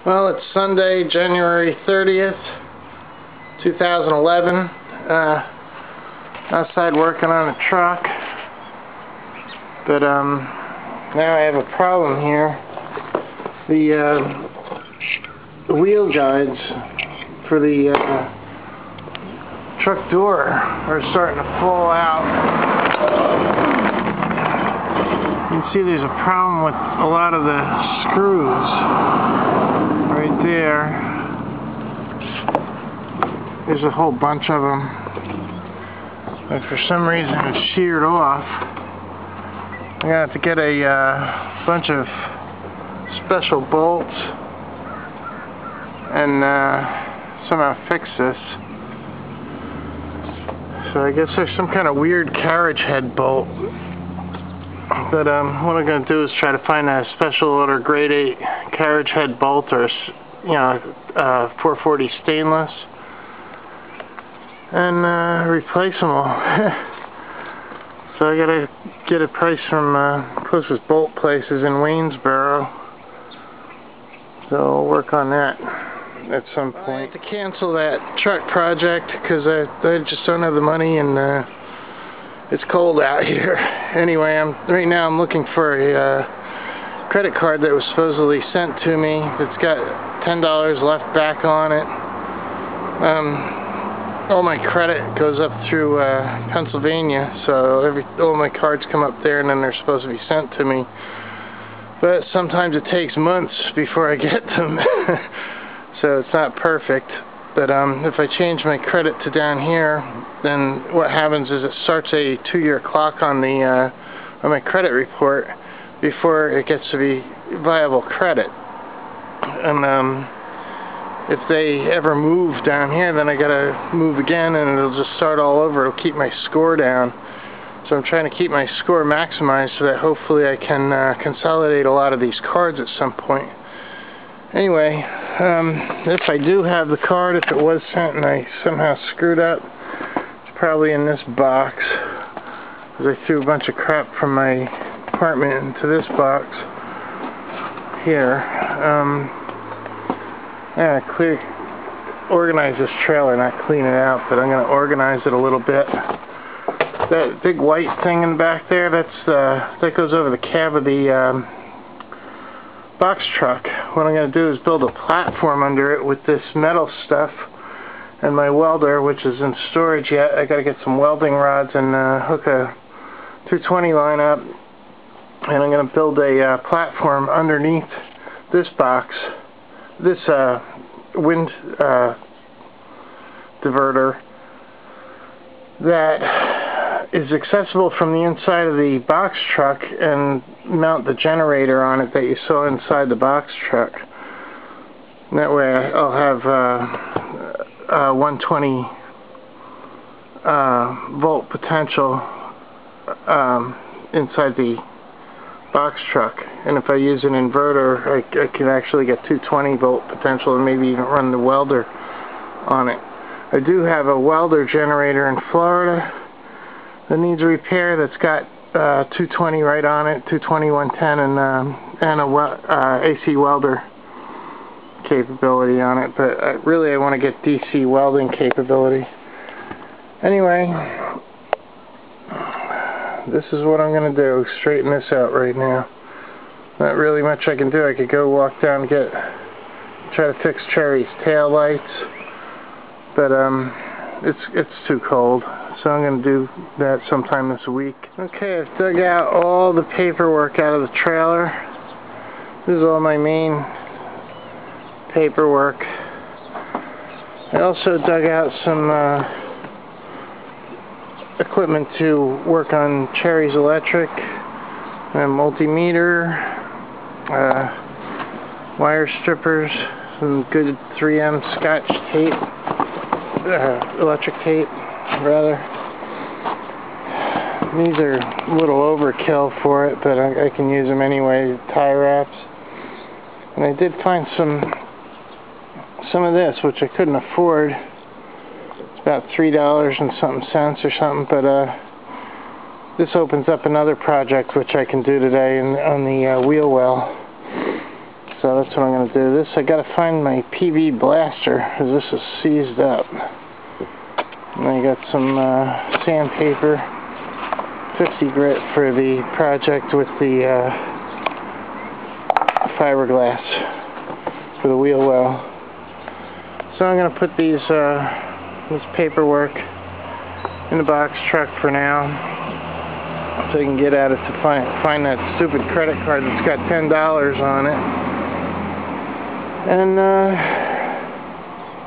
Well, it's Sunday, January 30th, 2011. Outside working on a truck. But now I have a problem here. The wheel guides for the truck door are starting to fall out. You can see there's a problem with a lot of the screws right there. There's a whole bunch of them, but for some reason it's sheared off. I'm gonna have to get a bunch of special bolts and somehow fix this. So I guess there's some kind of weird carriage head bolt. But what I'm going to do is try to find a special order grade 8 carriage head bolt, or 440 stainless, and replace them all. So I got to get a price from closest bolt places in Waynesboro. So I'll work on that at some point. I have to cancel that truck project because I just don't have the money, and it's cold out here. Anyway, right now I'm looking for a credit card that was supposedly sent to me. It's got $10 left back on it. All my credit goes up through Pennsylvania, so all my cards come up there and then they're supposed to be sent to me. But sometimes it takes months before I get them. So it's not perfect. But if I change my credit to down here, then what happens is it starts a 2-year clock on the on my credit report before it gets to be viable credit. And if they ever move down here, then I gotta move again, and it'll just start all over. It'll keep my score down. So I'm trying to keep my score maximized so that hopefully I can consolidate a lot of these cards at some point. Anyway, if I do have the card, if it was sent and I somehow screwed up, it's probably in this box, because I threw a bunch of crap from my apartment into this box here. Yeah, organize this trailer, not clean it out, but I'm going to organize it a little bit. That big white thing in the back there, that goes over the cab of the box truck. What I'm going to do is build a platform under it with this metal stuff and my welder, which is in storage yet. I got to get some welding rods and hook a 220 line up, and I'm going to build a platform underneath this box, this wind diverter that is accessible from the inside of the box truck, and mount the generator on it that you saw inside the box truck. And that way I'll have 120 volt potential inside the box truck. And if I use an inverter, I can actually get 220 volt potential and maybe even run the welder on it. I do have a welder generator in Florida that needs a repair, that's got 220 right on it, 220, 110, and a AC welder capability on it. But really I want to get DC welding capability. Anyway, this is what I'm going to do, straighten this out right now. Not really much I can do. I could go walk down and try to fix Cherry's tail lights, but it's too cold. So I'm going to do that sometime this week. Okay, I've dug out all the paperwork out of the trailer. This is all my main paperwork. I also dug out some equipment to work on Cherry's electric, a multimeter, wire strippers, some good 3M Scotch tape, electric tape rather. These are a little overkill for it, but I can use them anyway. Tie wraps. And I did find some of this, which I couldn't afford. It's about $3 and something cents or something, but this opens up another project which I can do today on the wheel well. so that's what I'm going to do. I got to find my PV blaster, because this is seized up. And I got some sandpaper, 50 grit for the project with the fiberglass for the wheel well. So I'm going to put this paperwork in the box truck for now, so I can get at it to find that stupid credit card that's got $10 on it. And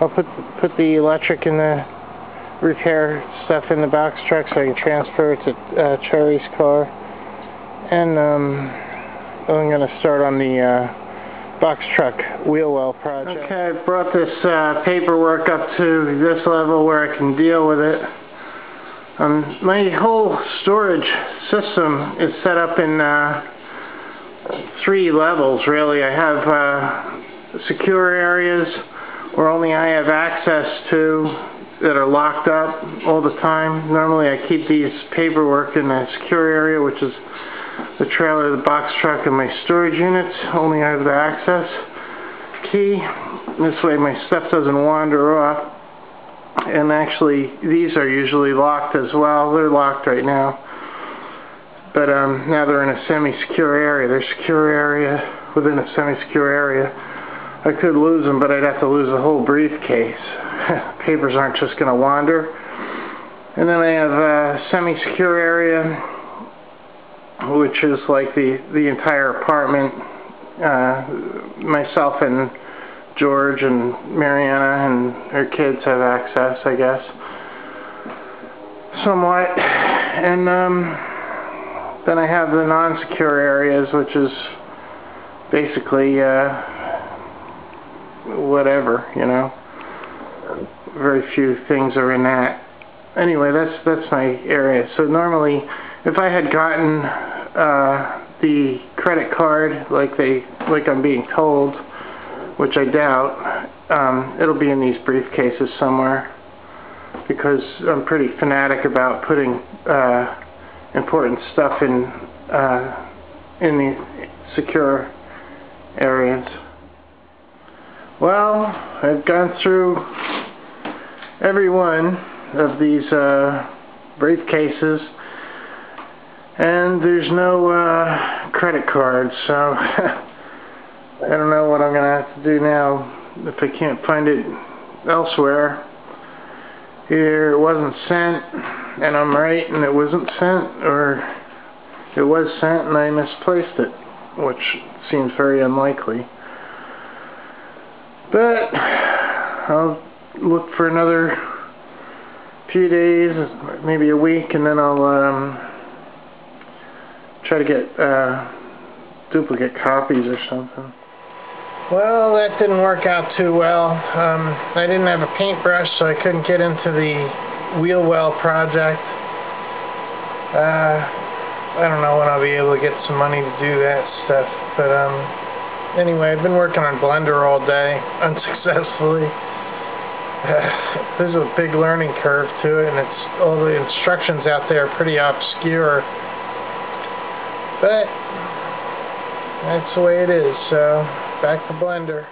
I'll put the electric and the repair stuff in the box truck so I can transfer it to Cherry's car. And I'm going to start on the box truck wheel well project. Okay, I brought this paperwork up to this level where I can deal with it. My whole storage system is set up in 3 levels, really. I have secure areas where only I have access to, that are locked up all the time. Normally I keep these paperwork in the secure area, which is the trailer, the box truck, and my storage units. Only I have the access key. This way my stuff doesn't wander off. And actually, these are usually locked as well. They're locked right now. But now they're in a semi-secure area. They're secure area within a semi-secure area. I could lose them, but I'd have to lose the whole briefcase. Papers aren't just going to wander. And then I have a semi-secure area, which is like the entire apartment. Myself and George and Mariana and her kids have access, I guess, somewhat. And then I have the non-secure areas, which is basically whatever, you know. Very few things are in that. Anyway, that's my area. So normally, if I had gotten the credit card like I'm being told, which I doubt, it'll be in these briefcases somewhere, because I'm pretty fanatic about putting important stuff in the secure areas. Well, I've gone through every one of these briefcases, and there's no credit cards, so I don't know what I'm going to have to do now if I can't find it elsewhere. Either it wasn't sent and I'm right and it wasn't sent, or it was sent and I misplaced it, which seems very unlikely. But I'll look for another few days, maybe a week, and then I'll try to get duplicate copies or something. Well, that didn't work out too well. I didn't have a paintbrush, so I couldn't get into the wheel well project. I don't know when I'll be able to get some money to do that stuff, but anyway, I've been working on Blender all day, unsuccessfully. There's a big learning curve to it, and all the instructions out there are pretty obscure. But that's the way it is, so back to Blender.